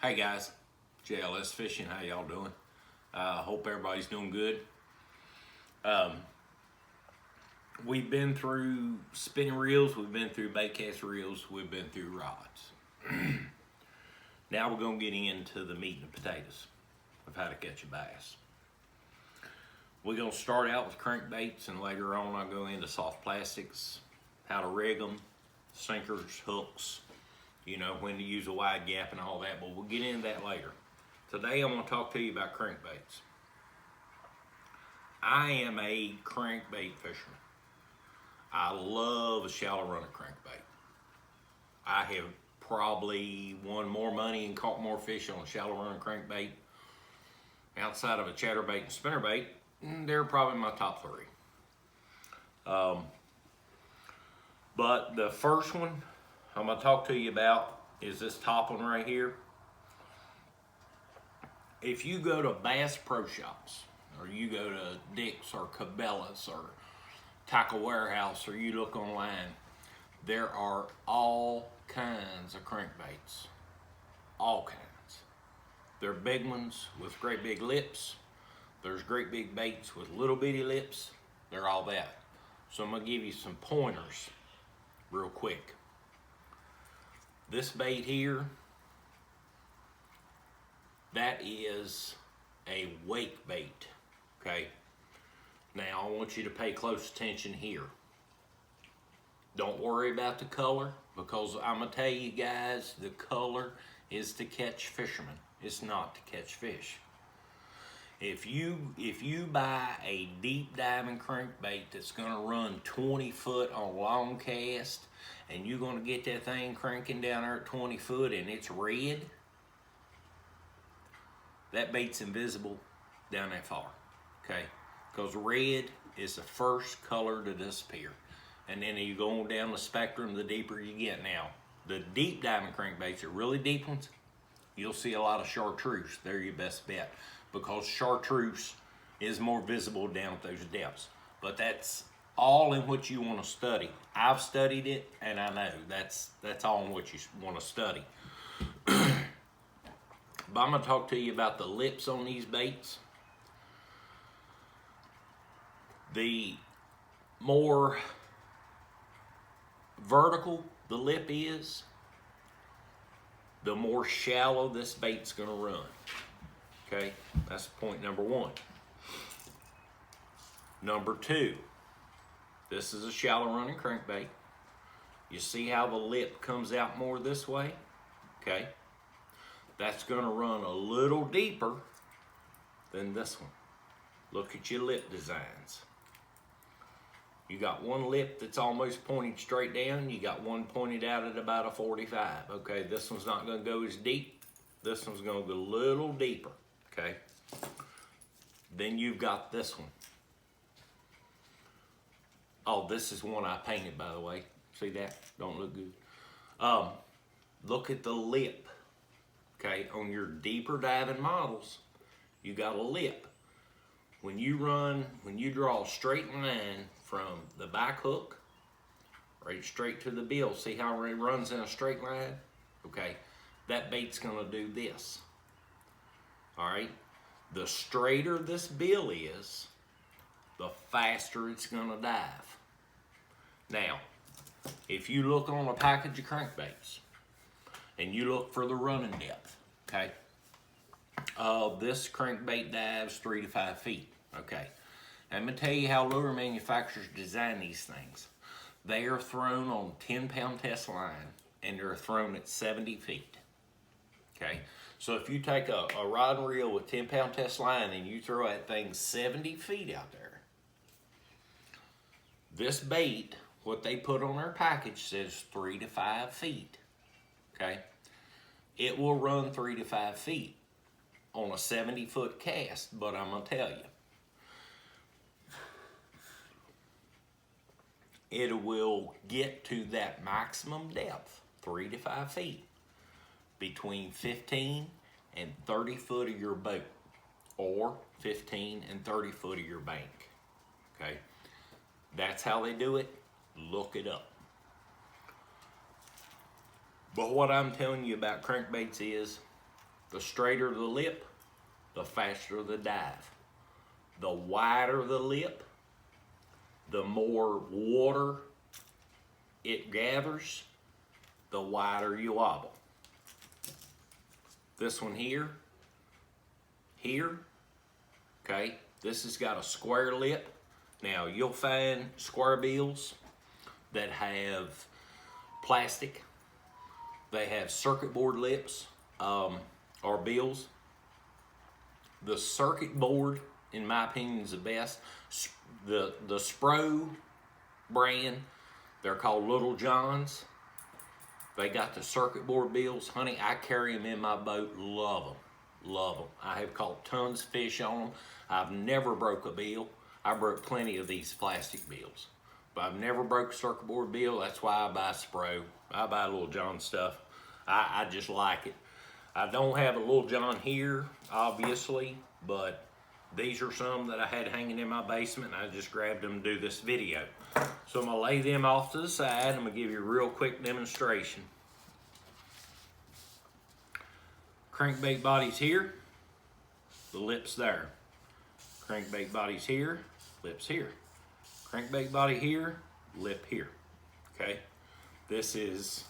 Hey guys, JLS Fishing, how y'all doing? Hope everybody's doing good. Um, we've been through spinning reels, we've been through bait cast reels, we've been through rods. Now we're going to get into the meat and the potatoes of how to catch a bass. We're going to start out with crankbaits, and later on I'll go into soft plastics, how to rig them, sinkers, hooks, when to use a wide gap and all that, but we'll get into that later. Today I want to talk to you about crankbaits. I am a crankbait fisherman. I love a shallow runner crankbait. I have probably won more money and caught more fish on a shallow runner crankbait outside of a chatterbait and spinnerbait. They're probably my top three. But the first one I'm going to talk to you about is this top one right here. If you go to Bass Pro Shops, or you go to Dick's or Cabela's or Tackle Warehouse, or you look online, there are all kinds of crankbaits. All kinds. There are big ones with great big lips. There's great big baits with little bitty lips. They're all that. So I'm going to give you some pointers real quick. This bait here, that is a wake bait, okay? Now I want you to pay close attention here. Don't worry about the color, because I'm gonna tell you guys, the color is to catch fishermen. It's not to catch fish. If you buy a deep diving crankbait that's gonna run 20 foot on long cast, and you're gonna get that thing cranking down there at 20 foot and it's red, that bait's invisible down that far, okay? Because red is the first color to disappear. And then you go on down the spectrum, the deeper you get. Now, the deep diving crankbaits, the really deep ones, you'll see a lot of chartreuse. They're your best bet, because chartreuse is more visible down at those depths. But that's all in what you want to study. I've studied it, and I know that's all in what you want to study. But I'm going to talk to you about the lips on these baits. The more vertical the lip is, the more shallow this bait's going to run. Okay, that's point number one. Number two, this is a shallow running crankbait. You see how the lip comes out more this way? Okay. That's going to run a little deeper than this one. Look at your lip designs. You got one lip that's almost pointed straight down. You got one pointed out at about a 45. Okay, this one's not going to go as deep. This one's going to go a little deeper. Okay. Then you've got this one. Oh, this is one I painted, by the way. See that? Don't look good. Look at the lip. Okay, on your deeper diving models, you got a lip. When you draw a straight line from the back hook right straight to the bill, see how it runs in a straight line? Okay, that bait's gonna do this. All right, the straighter this bill is, the faster it's gonna dive. Now, if you look on a package of crankbaits, and you look for the running depth, okay? This crankbait dives 3 to 5 feet, okay? I'm gonna tell you how lure manufacturers design these things. They are thrown on 10-pound test line, and they're thrown at 70 feet, okay? So if you take a rod and reel with 10-pound test line and you throw that thing 70 feet out there, this bait, what they put on their package says 3 to 5 feet, okay? It will run 3 to 5 feet on a 70-foot cast, but I'm gonna tell you, it will get to that maximum depth, 3 to 5 feet, between 15 and 30 foot of your boat, or 15 and 30 foot of your bank, okay? That's how they do it. Look it up. But what I'm telling you about crankbaits is The straighter the lip, the faster the dive. The wider the lip, the more water it gathers, the wider you wobble. This one here, okay, this has got a square lip. Now you'll find square bills that have plastic. They have circuit board lips or bills. The circuit board, in my opinion, is the best. The Spro brand, they're called Little Johns. They got the circuit board bills. Honey, I carry them in my boat. Love them. Love them. I have caught tons of fish on them. I've never broke a bill. I broke plenty of these plastic bills, but I've never broke a circuit board bill. That's why I buy Spro. I buy Little John stuff. I just like it. I don't have a Little John here, obviously, but these are some that I had hanging in my basement, and I just grabbed them to do this video. So I'm gonna lay them off to the side. I'm gonna give you a real quick demonstration. Crankbait body's here, the lip's there. Crankbait body's here, lip's here. Crankbait body here, lip here, okay? This is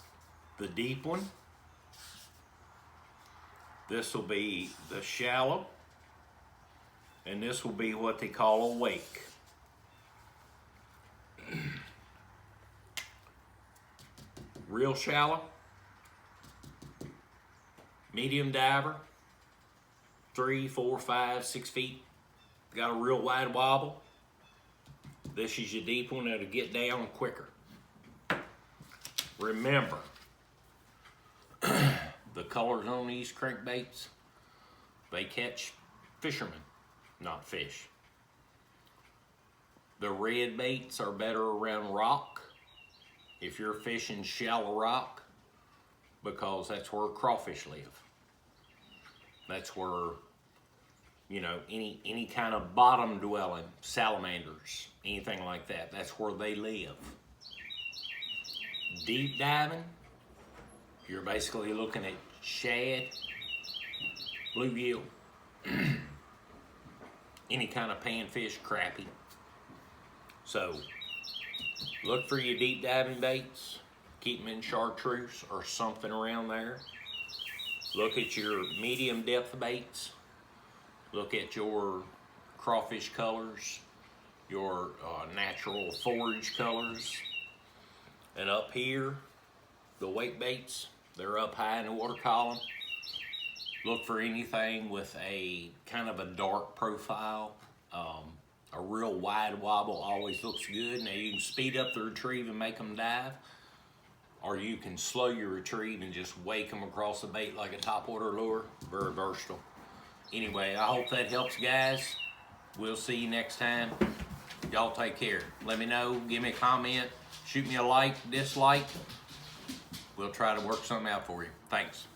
the deep one. This will be the shallow, and this will be what they call a wake. Real shallow, medium diver, 3, 4, 5, 6 feet. Got a real wide wobble. This is your deep one that'll get down quicker. Remember, the colors on these crankbaits, they catch fishermen, not fish. The red baits are better around rock if you're fishing shallow rock, because that's where crawfish live. That's where, you know, any kind of bottom dwelling, salamanders, anything like that, that's where they live. Deep diving, you're basically looking at shad, bluegill, any kind of panfish, crappie. So look for your deep diving baits. Keep them in chartreuse or something around there. Look at your medium depth baits. Look at your crawfish colors, your natural forage colors. And up here, the wake baits, they're up high in the water column. Look for anything with a kind of a dark profile. A real wide wobble always looks good. Now you can speed up the retrieve and make them dive, or you can slow your retrieve and just wake them across the bait like a topwater lure. Very versatile. Anyway, I hope that helps, guys. We'll see you next time. Y'all take care. Let me know, give me a comment, shoot me a like, dislike. We'll try to work something out for you. Thanks.